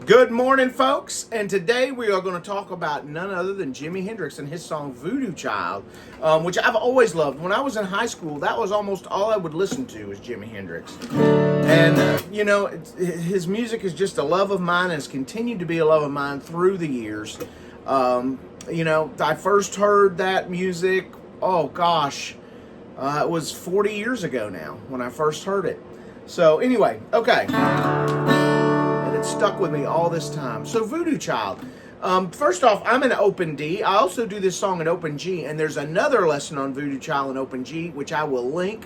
Good morning, folks, and today we are going to talk about none other than Jimi Hendrix and his song Voodoo Child, which I've always loved. When I was in high school, that was almost all I would listen to was Jimi Hendrix. And, his music is just a love of mine and has continued to be a love of mine through the years. I first heard that music, it was 40 years ago now when I first heard it. So anyway, okay. It stuck with me all this time. So Voodoo Child. First off, I'm in open D. I also do this song in open G, and there's another lesson on Voodoo Child in open G, which I will link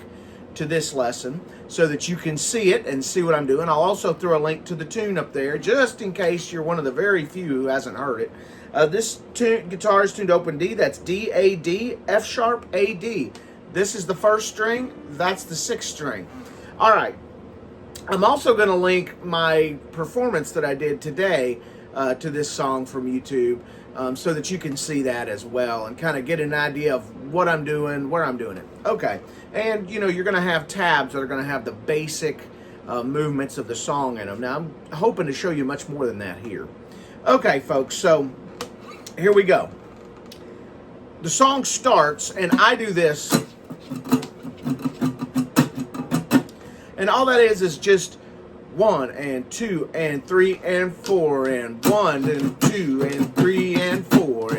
to this lesson so that you can see it and see what I'm doing. I'll also throw a link to the tune up there, just in case you're one of the very few who hasn't heard it. This guitar is tuned open D. That's D, A, D, F sharp, A, D. This is the first string. That's the sixth string. All right. I'm also going to link my performance that I did today to this song from YouTube so that you can see that as well and kind of get an idea of what I'm doing, where I'm doing it. Okay, and you're going to have tabs that are going to have the basic movements of the song in them. Now, I'm hoping to show you much more than that here. Okay, folks, so here we go. The song starts, and I do this. And all that is just 1 and 2 and 3 and 4 and 1 and 2 and 3 and 4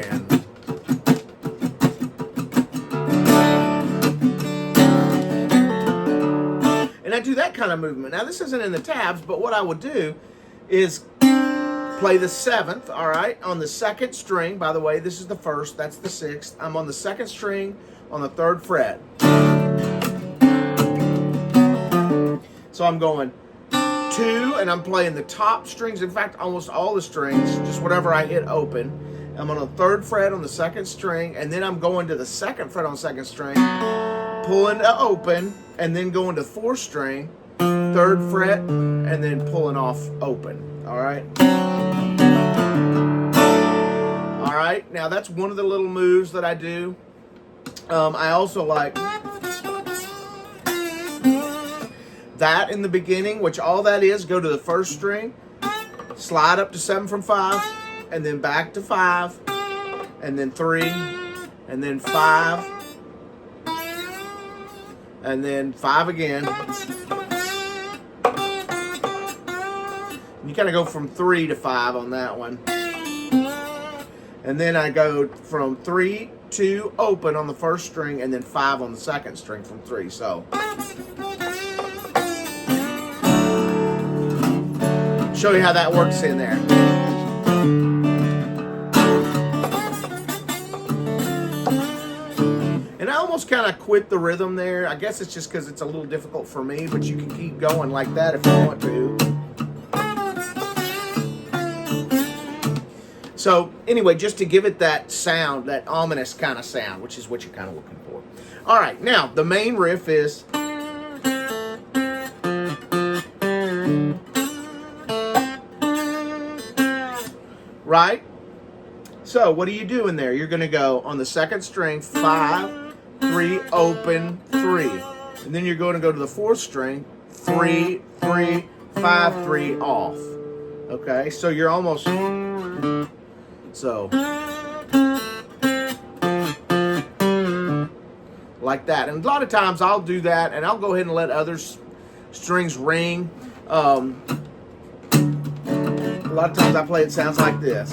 and I do that kind of movement. Now this isn't in the tabs, but what I would do is play the 7th, all right, on the 2nd string. By the way, this is the 1st, that's the 6th. I'm on the 2nd string on the 3rd fret. So I'm going 2, and I'm playing the top strings. In fact, almost all the strings, just whatever I hit open. I'm on the 3rd fret on the 2nd string, and then I'm going to the 2nd fret on the 2nd string, pulling to open, and then going to 4th string, 3rd fret, and then pulling off open. All right? All right, now that's one of the little moves that I do. I also like that in the beginning, which all that is, go to the 1st string, slide up to 7 from 5, and then back to 5, and then 3, and then 5, and then 5 again. You kind of go from 3 to 5 on that one. And then I go from 3 to open on the 1st string, and then 5 on the 2nd string from 3. So show you how that works in there. And I almost kind of quit the rhythm there. I guess it's just because it's a little difficult for me, but you can keep going like that if you want to. So anyway, just to give it that sound, that ominous kind of sound, which is what you're kind of looking for. All right, now the main riff is right? So what are you doing there? You're going to go on the 2nd string, 5, 3, open, 3. And then you're going to go to the 4th string, 3, 3, 5, 3, off. Okay, so you're almost, so, like that. And a lot of times I'll do that, and I'll go ahead and let other strings ring. A lot of times I play it sounds like this.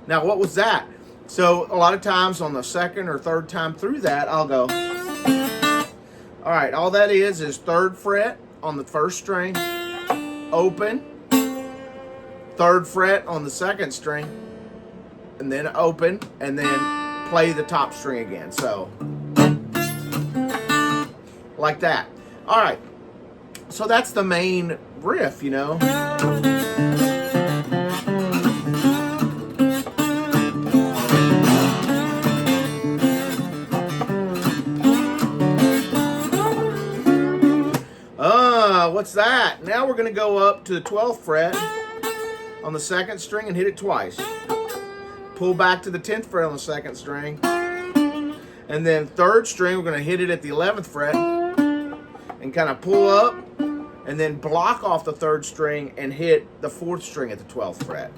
Now, what was that? So a lot of times on the 2nd or 3rd time through that, I'll go. All right, all that is 3rd fret on the 1st string, open, 3rd fret on the 2nd string, and then open, and then play the top string again. So, like that. All right, so that's the main riff, What's that? Now we're going to go up to the 12th fret on the second string and hit it twice. Pull back to the 10th fret on the second string. And then third string, we're going to hit it at the 11th fret and kind of pull up and then block off the third string and hit the 4th string at the 12th fret.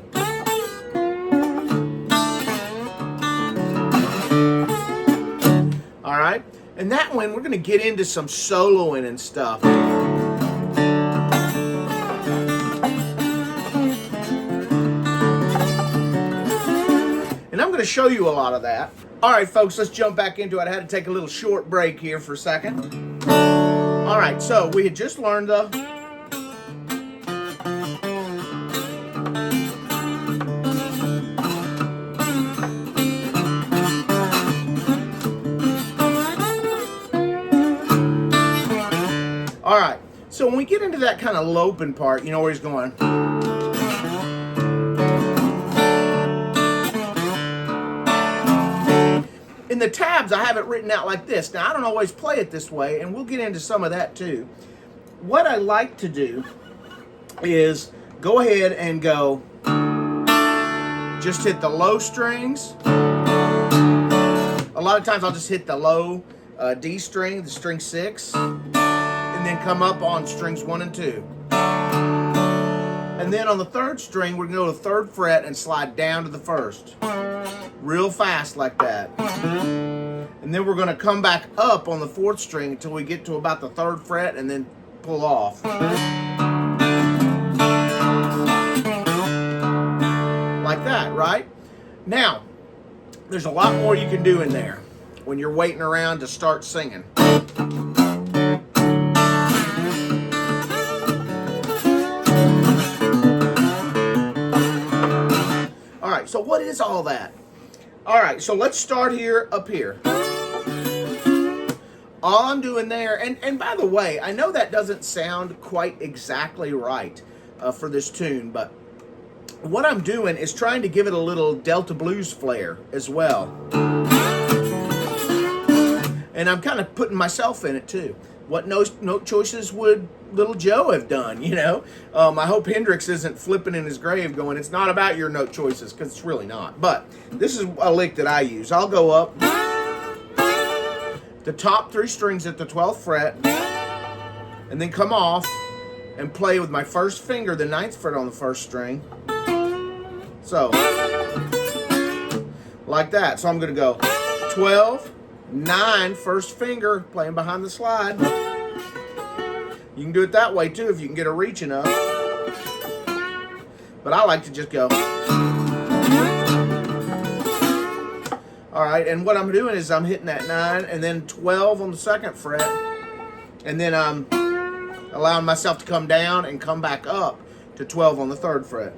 All right, and that one, we're going to get into some soloing and stuff. And I'm going to show you a lot of that. All right, folks, let's jump back into it. I had to take a little short break here for a second. All right, so we had just learned the... All right, so when we get into that kind of loping part, you know where he's going. In the tabs, I have it written out like this. Now, I don't always play it this way, and we'll get into some of that too. What I like to do is go ahead and go, just hit the low strings. A lot of times I'll just hit the low D string, the string 6, and then come up on strings 1 and 2. And then on the third string, we're going to go to the 3rd fret and slide down to the 1st. Real fast like that. And then we're going to come back up on the 4th string until we get to about the 3rd fret and then pull off. Like that, right? Now, there's a lot more you can do in there when you're waiting around to start singing. All right, so what is all that? All right, so let's start here, up here. All I'm doing there, and by the way, I know that doesn't sound quite exactly right for this tune, but what I'm doing is trying to give it a little Delta blues flair as well. And I'm kind of putting myself in it too. What note choices would Little Joe have done, you know? I hope Hendrix isn't flipping in his grave going, it's not about your note choices, because it's really not. But this is a lick that I use. I'll go up the top 3 strings at the 12th fret, and then come off and play with my first finger, the 9th fret on the 1st string. So, like that. So I'm going to go 12, 9, first finger, playing behind the slide. You can do it that way too if you can get a reach enough. But I like to just go. All right, and what I'm doing is I'm hitting that 9 and then 12 on the 2nd fret. And then I'm allowing myself to come down and come back up to 12 on the 3rd fret.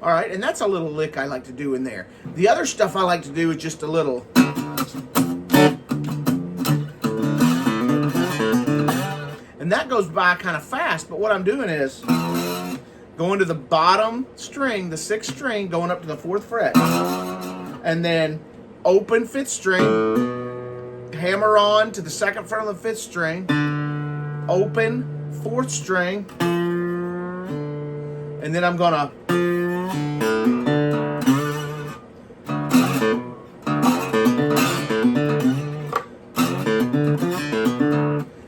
All right, and that's a little lick I like to do in there. The other stuff I like to do is just a little. And that goes by kind of fast, but what I'm doing is going to the bottom string, the 6th string, going up to the 4th fret. And then open 5th string, hammer on to the 2nd fret on the 5th string, open 4th string, and then I'm gonna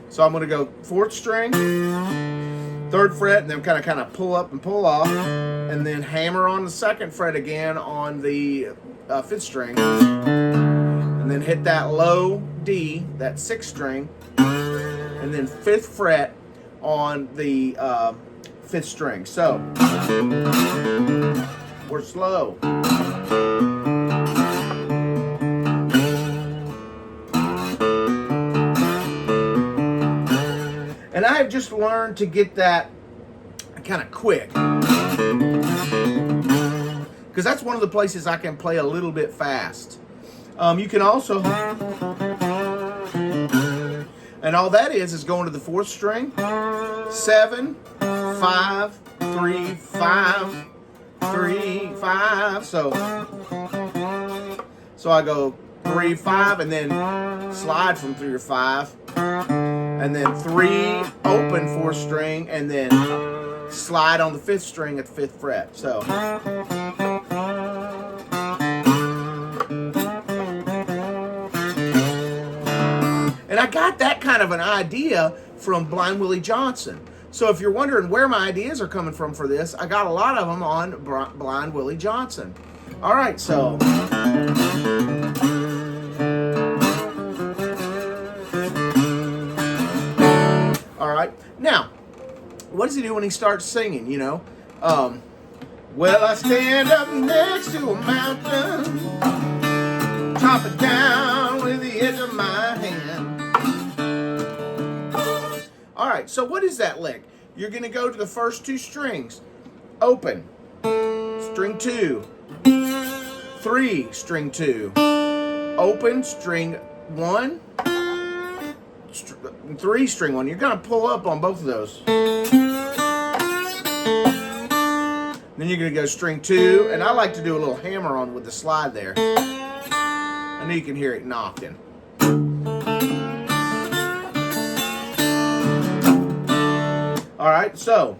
so I'm gonna go 4th string, 3rd fret, and then kind of pull up and pull off, and then hammer on the 2nd fret again on the 5th string, and then hit that low D, that 6th string, and then 5th fret on the 5th string. So we're slow. And I have just learned to get that kind of quick. Because that's one of the places I can play a little bit fast. You can also, and all that is going to the 4th string, 7, 5, 3, 5, 3, 5. So I go 3, 5, and then slide from 3 to 5, and then 3, open 4th string, and then slide on the 5th string at the 5th fret. So, and I got that kind of an idea from Blind Willie Johnson. So if you're wondering where my ideas are coming from for this, I got a lot of them on Blind Willie Johnson. All right, so. All right, now, what does he do when he starts singing, you know? Well, I stand up next to a mountain, chop it down with the edge of my hand. All right, so what is that lick? You're going to go to the first 2 strings. Open, string 2, 3, string 2, open, string 1, 3, string 1. You're going to pull up on both of those. Then you're going to go string 2, and I like to do a little hammer on with the slide there. I know you can hear it knocking. All right, so,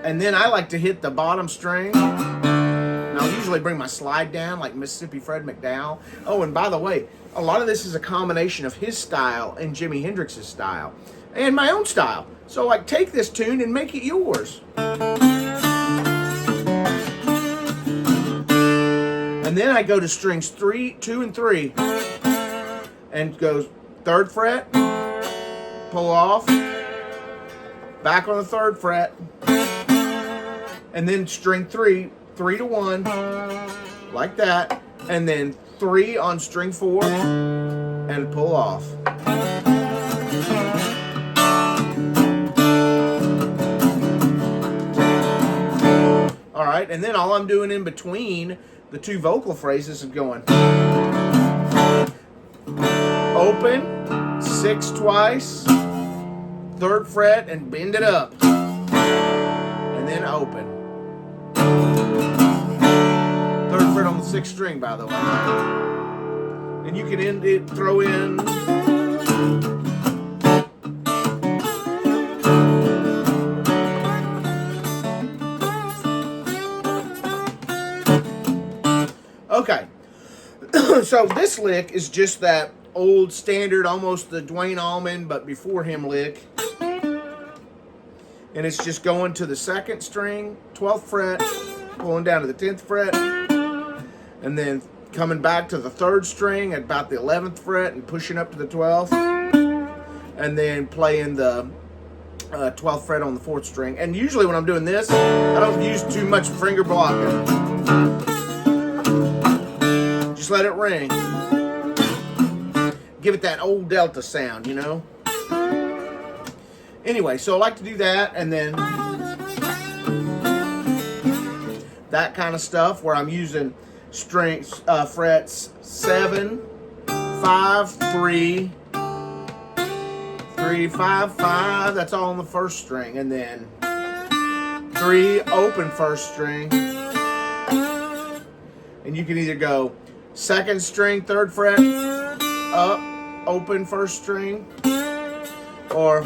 and then I like to hit the bottom string. And I'll usually bring my slide down like Mississippi Fred McDowell. Oh, and by the way, a lot of this is a combination of his style and Jimi Hendrix's style and my own style. So like take this tune and make it yours. And then I go to strings 3, 2, and 3 and go 3rd fret, pull off, back on the 3rd fret, and then string 3, 3 to 1, like that, and then 3 on string 4, and pull off. All right, and then all I'm doing in between the 2 vocal phrases is going open, 6 twice, 3rd fret, and bend it up, and then open. 3rd fret on the 6th string, by the way. And you can end it, throw in. Okay, so this lick is just that old standard, almost the Dwayne Allman, but before him lick. And it's just going to the 2nd string, 12th fret, pulling down to the 10th fret, and then coming back to the 3rd string at about the 11th fret and pushing up to the 12th, and then playing the 12th fret on the 4th string. And usually when I'm doing this, I don't use too much finger blocking. Just let it ring. Give it that old Delta sound, you know? Anyway, so I like to do that, and then that kind of stuff where I'm using strings, frets 7, 5, 3, 3, 5, 5. That's all on the 1st string, and then 3, open 1st string, and you can either go 2nd string, 3rd fret, up, open 1st string, or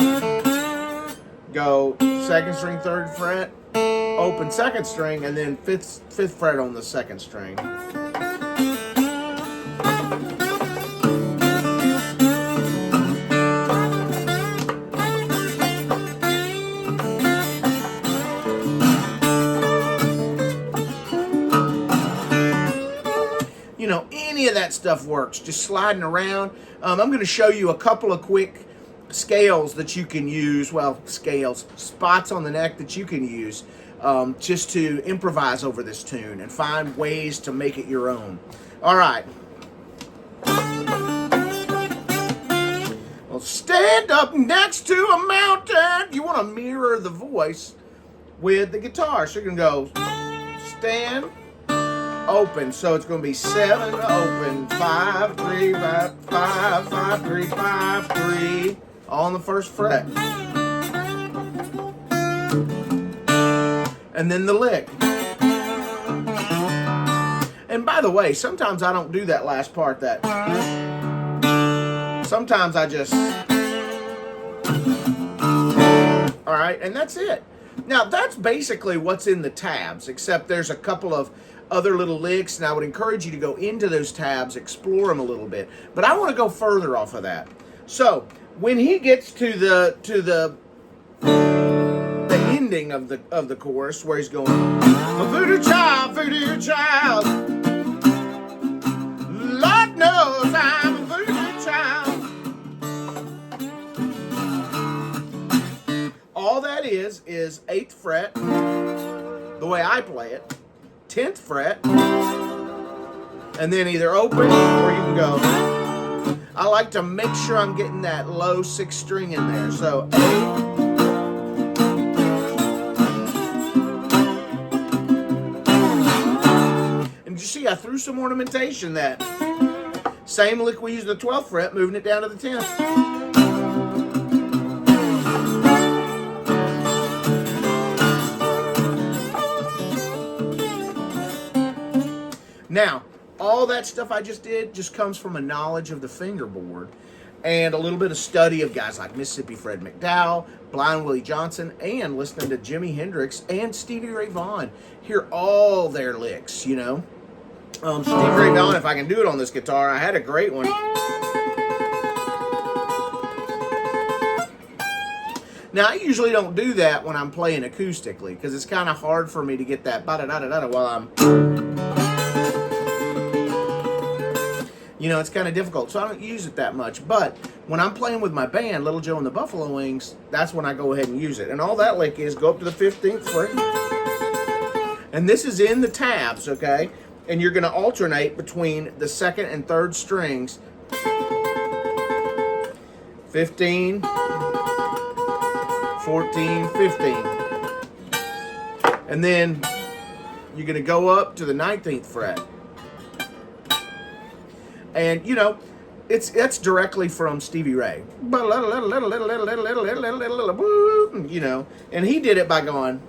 go 2nd string, 3rd fret, open 2nd string, and then 5th fret on the 2nd string. You know, any of that stuff works, just sliding around. I'm going to show you a couple of quick scales that you can use, well, scales, spots on the neck that you can use just to improvise over this tune and find ways to make it your own. All right. Well, stand up next to a mountain. You want to mirror the voice with the guitar. So you're going to go stand, open. So it's going to be 7, open, 5, 3, 5, 5, 5, 3, 5, 3. All on the 1st fret. And then the lick. the way, sometimes I don't do that last part. Sometimes I just, all right, and that's it. Now, that's basically what's in the tabs, except there's a couple of other little licks, and I would encourage you to go into those tabs, explore them a little bit. But I want to go further off of that. So, when he gets to the ending of the chorus, where he's going, voodoo child, Lord knows I'm a voodoo child. All that is 8th fret, the way I play it, 10th fret, and then either open or you can go. I like to make sure I'm getting that low 6th string in there. So 8, and you see I threw some ornamentation, that same lick we used the 12th fret, moving it down to the 10th. Now, all that stuff I just did just comes from a knowledge of the fingerboard and a little bit of study of guys like Mississippi Fred McDowell, Blind Willie Johnson, and listening to Jimi Hendrix and Stevie Ray Vaughan. Hear all their licks, you know. Stevie Ray Vaughan, if I can do it on this guitar, I had a great one. Now, I usually don't do that when I'm playing acoustically because it's kind of hard for me to get that ba-da-da-da-da while I'm... You know, it's kind of difficult, so I don't use it that much. But when I'm playing with my band, Little Joe and the Buffalo Wings, that's when I go ahead and use it. And all that lick is go up to the 15th fret. And this is in the tabs, okay? And you're going to alternate between the 2nd and 3rd strings. 15, 14, 15. And then you're going to go up to the 19th fret. And, you know, that's directly from Stevie Ray. You know, and he did it by going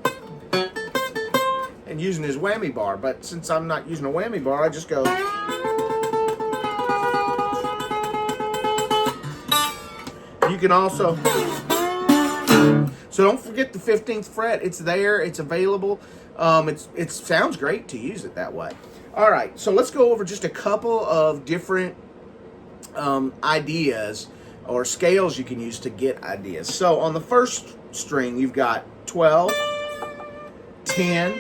and using his whammy bar. But since I'm not using a whammy bar, I just go. You can also, so don't forget the 15th fret. It's there. It's available. It sounds great to use it that way. All right, so let's go over just a couple of different ideas or scales you can use to get ideas. So on the first string, you've got 12, 10,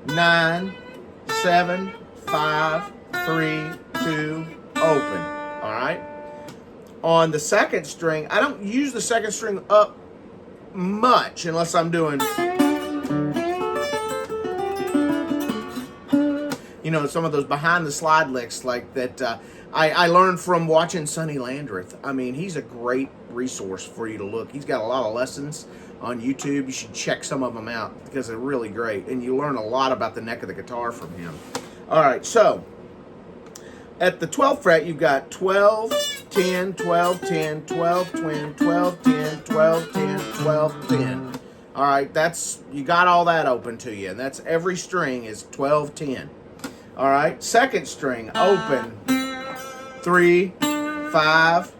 9, 7, 5, 3, 2, open. All right. On the second string, I don't use the second string up much unless I'm doing, you know, some of those behind the slide licks like that I learned from watching Sonny Landreth. I mean, he's a great resource for you to look. He's got a lot of lessons on YouTube. You should check some of them out because they're really great. And you learn a lot about the neck of the guitar from him. All right, so at the 12th fret, you've got 12, 10, 12, 10, 12, 10, 12, 10, 12, 10, 12, 10. All right, you got all that open to you. And that's every string is 12, 10. All right, second string, open, 3, 5,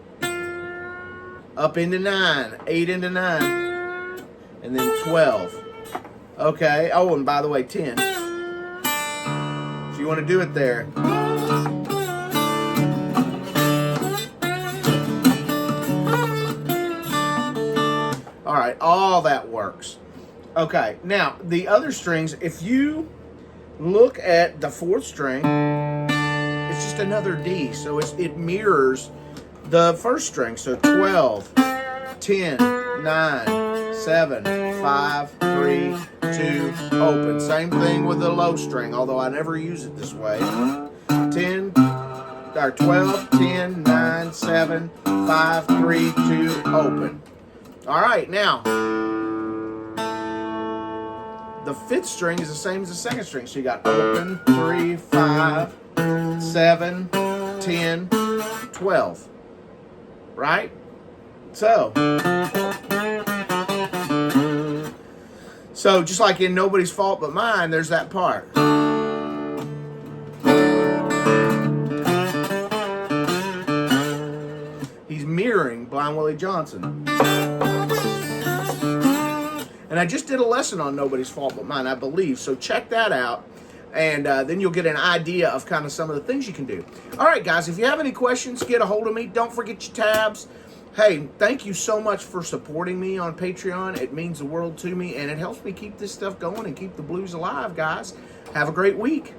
up into 9, 8 into 9, and then 12. Okay, oh, and by the way, 10. If you want to do it there. All right, all that works. Okay, now, the other strings, if you look at the 4th string, it's just another D, so it mirrors the 1st string. So 12, 10, 9, 7, 5, 3, 2, open. Same thing with the low string, although I never use it this way. 10, or 12, 10, 9, 7, 5, 3, 2, open. All right, now, the 5th string is the same as the 2nd string. So you got open, 3, 5, 7, 10, 12. Right? So just like in Nobody's Fault But Mine, there's that part. Blind Willie Johnson. And I just did a lesson on Nobody's Fault But Mine, I believe. So check that out. And then you'll get an idea of kind of some of the things you can do. All right, guys, if you have any questions, get a hold of me. Don't forget your tabs. Hey, thank you so much for supporting me on Patreon. It means the world to me, and it helps me keep this stuff going and keep the blues alive, guys. Have a great week.